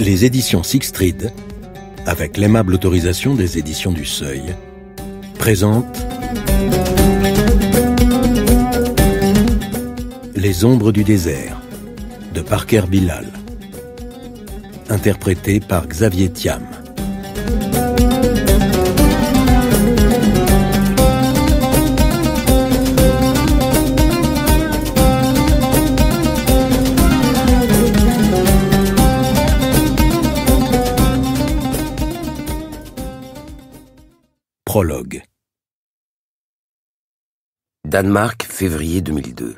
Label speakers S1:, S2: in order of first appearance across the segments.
S1: Les éditions Sixtrid, avec l'aimable autorisation des éditions du Seuil, présentent Les ombres du désert de Parker Bilal, interprété par Xavier Thiam. Prologue.
S2: Danemark, février 2002.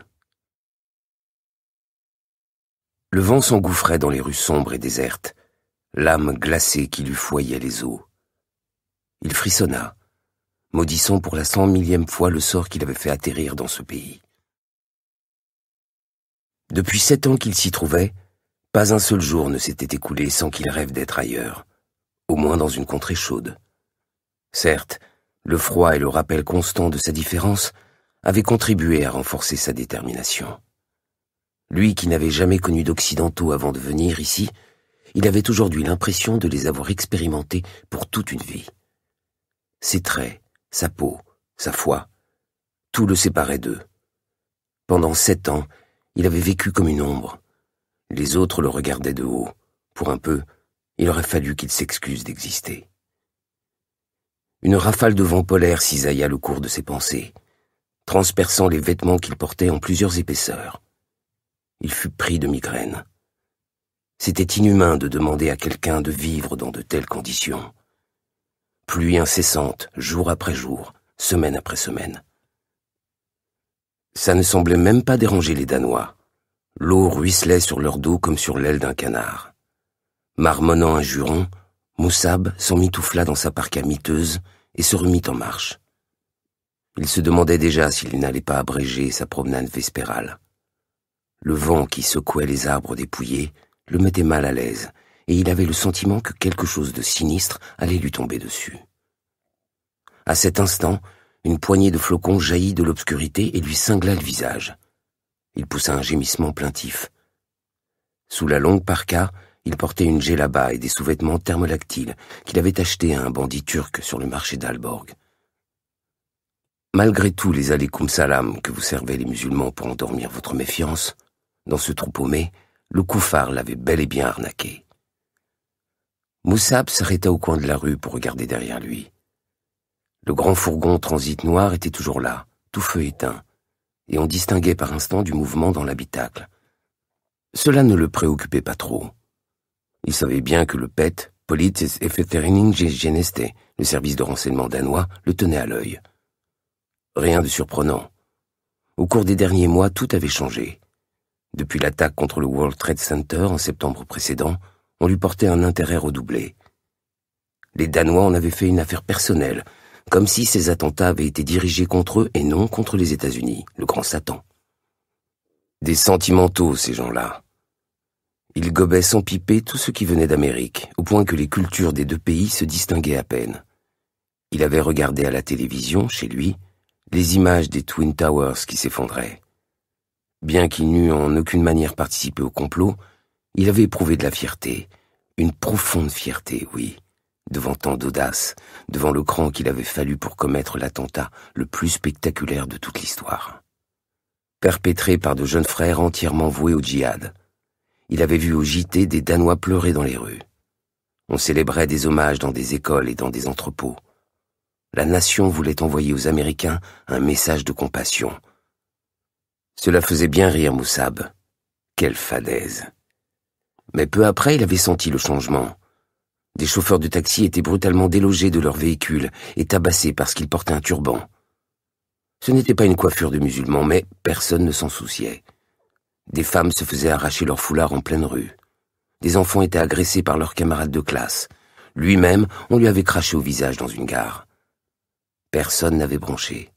S2: Le vent s'engouffrait dans les rues sombres et désertes, l'âme glacée qui lui foyait les os. Il frissonna, maudissant pour la 100 000e fois le sort qu'il avait fait atterrir dans ce pays. Depuis 7 ans qu'il s'y trouvait, pas un seul jour ne s'était écoulé sans qu'il rêve d'être ailleurs, au moins dans une contrée chaude. Certes, le froid et le rappel constant de sa différence avaient contribué à renforcer sa détermination. Lui qui n'avait jamais connu d'occidentaux avant de venir ici, il avait aujourd'hui l'impression de les avoir expérimentés pour toute une vie. Ses traits, sa peau, sa foi, tout le séparait d'eux. Pendant 7 ans, il avait vécu comme une ombre. Les autres le regardaient de haut. Pour un peu, il aurait fallu qu'il s'excuse d'exister. Une rafale de vent polaire cisailla le cours de ses pensées, transperçant les vêtements qu'il portait en plusieurs épaisseurs. Il fut pris de migraine. C'était inhumain de demander à quelqu'un de vivre dans de telles conditions. Pluie incessante, jour après jour, semaine après semaine. Ça ne semblait même pas déranger les Danois. L'eau ruisselait sur leur dos comme sur l'aile d'un canard. Marmonnant un juron, Moussab s'emmitoufla dans sa parka miteuse et se remit en marche. Il se demandait déjà s'il n'allait pas abréger sa promenade vespérale. Le vent qui secouait les arbres dépouillés le mettait mal à l'aise, et il avait le sentiment que quelque chose de sinistre allait lui tomber dessus. À cet instant, une poignée de flocons jaillit de l'obscurité et lui cingla le visage. Il poussa un gémissement plaintif. Sous la longue parka, il portait une djellaba et des sous-vêtements thermolactiles qu'il avait achetés à un bandit turc sur le marché d'Alborg. Malgré tous les alaykoum salam que vous servez les musulmans pour endormir votre méfiance, dans ce trou paumé, le koufar l'avait bel et bien arnaqué. Moussab s'arrêta au coin de la rue pour regarder derrière lui. Le grand fourgon transit noir était toujours là, tout feu éteint, et on distinguait par instant du mouvement dans l'habitacle. Cela ne le préoccupait pas trop. Il savait bien que le PET, Police Efterretningstjeneste, le service de renseignement danois, le tenait à l'œil. Rien de surprenant. Au cours des derniers mois, tout avait changé. Depuis l'attaque contre le World Trade Center en septembre précédent, on lui portait un intérêt redoublé. Les Danois en avaient fait une affaire personnelle, comme si ces attentats avaient été dirigés contre eux et non contre les États-Unis, le grand Satan. Des sentimentaux, ces gens-là. Ils gobaient sans piper tout ce qui venait d'Amérique, au point que les cultures des deux pays se distinguaient à peine. Il avait regardé à la télévision, chez lui, les images des Twin Towers qui s'effondraient. Bien qu'il n'eût en aucune manière participé au complot, il avait éprouvé de la fierté, une profonde fierté, oui, devant tant d'audace, devant le cran qu'il avait fallu pour commettre l'attentat le plus spectaculaire de toute l'histoire. Perpétré par de jeunes frères entièrement voués au djihad. Il avait vu au JT des Danois pleurer dans les rues. On célébrait des hommages dans des écoles et dans des entrepôts. La nation voulait envoyer aux Américains un message de compassion. Cela faisait bien rire Moussab. Quelle fadaise. Mais peu après, il avait senti le changement. Des chauffeurs de taxi étaient brutalement délogés de leurs véhicules et tabassés parce qu'ils portaient un turban. Ce n'était pas une coiffure de musulman, mais personne ne s'en souciait. Des femmes se faisaient arracher leur foulard en pleine rue. Des enfants étaient agressés par leurs camarades de classe. Lui-même, on lui avait craché au visage dans une gare. Personne n'avait bronché.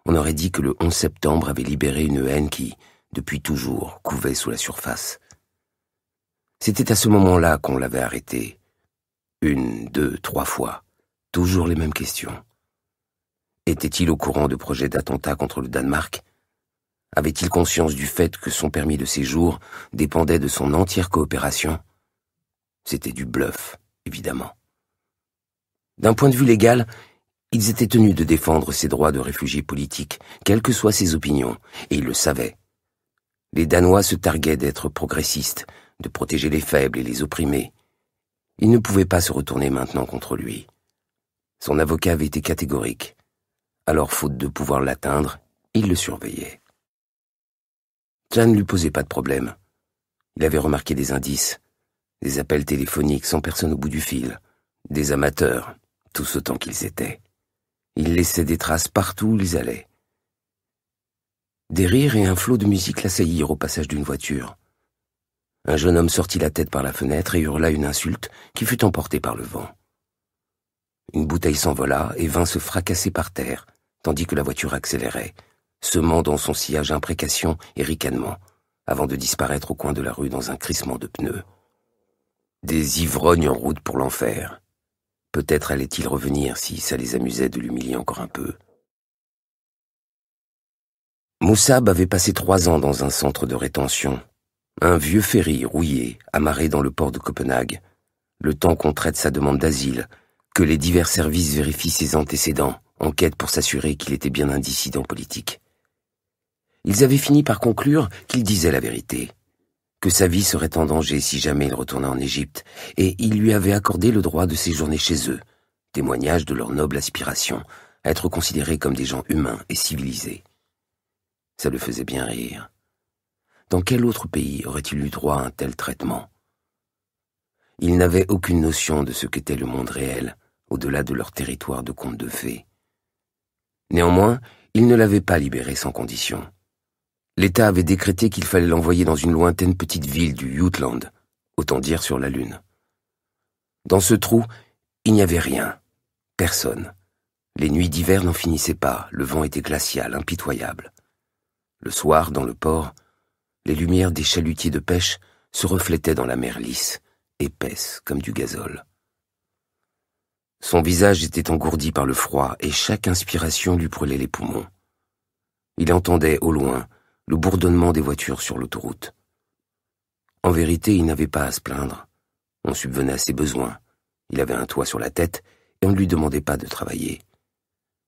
S2: On aurait dit que le 11 septembre avait libéré une haine qui, depuis toujours, couvait sous la surface. C'était à ce moment-là qu'on l'avait arrêté. 1, 2, 3 fois. Toujours les mêmes questions. Était-il au courant de projets d'attentat contre le Danemark ? Avait-il conscience du fait que son permis de séjour dépendait de son entière coopération ? C'était du bluff, évidemment. D'un point de vue légal, ils étaient tenus de défendre ses droits de réfugiés politiques, quelles que soient ses opinions, et ils le savaient. Les Danois se targuaient d'être progressistes, de protéger les faibles et les opprimés. Ils ne pouvaient pas se retourner maintenant contre lui. Son avocat avait été catégorique. Alors, faute de pouvoir l'atteindre, il le surveillait. Jan ne lui posait pas de problème. Il avait remarqué des indices, des appels téléphoniques sans personne au bout du fil, des amateurs, tous autant qu'ils étaient. Ils laissaient des traces partout où ils allaient. Des rires et un flot de musique l'assaillirent au passage d'une voiture. Un jeune homme sortit la tête par la fenêtre et hurla une insulte qui fut emportée par le vent. Une bouteille s'envola et vint se fracasser par terre, tandis que la voiture accélérait, semant dans son sillage imprécations et ricanements, avant de disparaître au coin de la rue dans un crissement de pneus. Des ivrognes en route pour l'enfer. Peut-être allait-il revenir si ça les amusait de l'humilier encore un peu. Moussab avait passé 3 ans dans un centre de rétention, un vieux ferry rouillé, amarré dans le port de Copenhague, le temps qu'on traite sa demande d'asile, que les divers services vérifient ses antécédents, enquêtent pour s'assurer qu'il était bien un dissident politique. Ils avaient fini par conclure qu'il disait la vérité, que sa vie serait en danger si jamais il retournait en Égypte, et ils lui avaient accordé le droit de séjourner chez eux, témoignage de leur noble aspiration à être considérés comme des gens humains et civilisés. Ça le faisait bien rire. Dans quel autre pays aurait-il eu droit à un tel traitement? Ils n'avaient aucune notion de ce qu'était le monde réel, au-delà de leur territoire de contes de fées. Néanmoins, ils ne l'avaient pas libéré sans condition. L'État avait décrété qu'il fallait l'envoyer dans une lointaine petite ville du Jutland, autant dire sur la Lune. Dans ce trou, il n'y avait rien, personne. Les nuits d'hiver n'en finissaient pas, le vent était glacial, impitoyable. Le soir, dans le port, les lumières des chalutiers de pêche se reflétaient dans la mer lisse, épaisse comme du gazole. Son visage était engourdi par le froid et chaque inspiration lui brûlait les poumons. Il entendait, au loin, le bourdonnement des voitures sur l'autoroute. En vérité, il n'avait pas à se plaindre. On subvenait à ses besoins. Il avait un toit sur la tête et on ne lui demandait pas de travailler.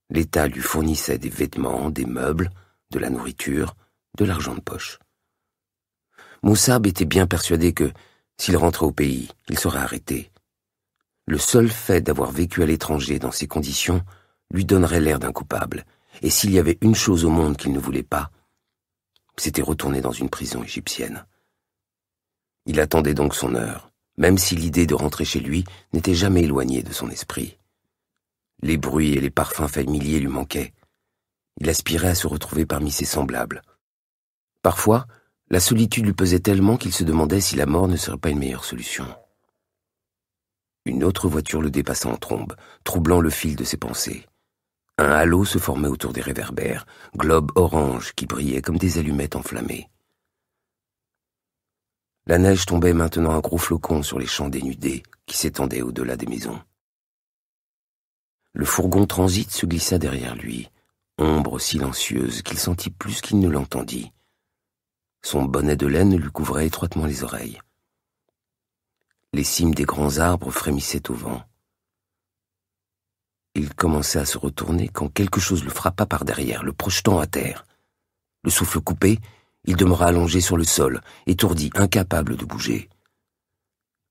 S2: L'État lui fournissait des vêtements, des meubles, de la nourriture, de l'argent de poche. Moussab était bien persuadé que, s'il rentrait au pays, il serait arrêté. Le seul fait d'avoir vécu à l'étranger dans ces conditions lui donnerait l'air d'un coupable, et s'il y avait une chose au monde qu'il ne voulait pas, c'était retourner dans une prison égyptienne. Il attendait donc son heure, même si l'idée de rentrer chez lui n'était jamais éloignée de son esprit. Les bruits et les parfums familiers lui manquaient. Il aspirait à se retrouver parmi ses semblables. Parfois, la solitude lui pesait tellement qu'il se demandait si la mort ne serait pas une meilleure solution. Une autre voiture le dépassait en trombe, troublant le fil de ses pensées. Un halo se formait autour des réverbères, globes oranges qui brillaient comme des allumettes enflammées. La neige tombait maintenant à gros flocons sur les champs dénudés qui s'étendaient au-delà des maisons. Le fourgon transit se glissa derrière lui, ombre silencieuse qu'il sentit plus qu'il ne l'entendit. Son bonnet de laine lui couvrait étroitement les oreilles. Les cimes des grands arbres frémissaient au vent. Il commençait à se retourner quand quelque chose le frappa par derrière, le projetant à terre. Le souffle coupé, il demeura allongé sur le sol, étourdi, incapable de bouger.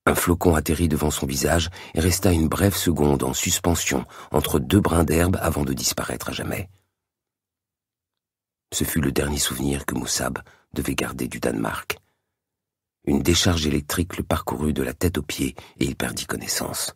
S2: Un flocon atterrit devant son visage et resta une brève seconde en suspension entre 2 brins d'herbe avant de disparaître à jamais. Ce fut le dernier souvenir que Moussab devait garder du Danemark. Une décharge électrique le parcourut de la tête aux pieds et il perdit connaissance.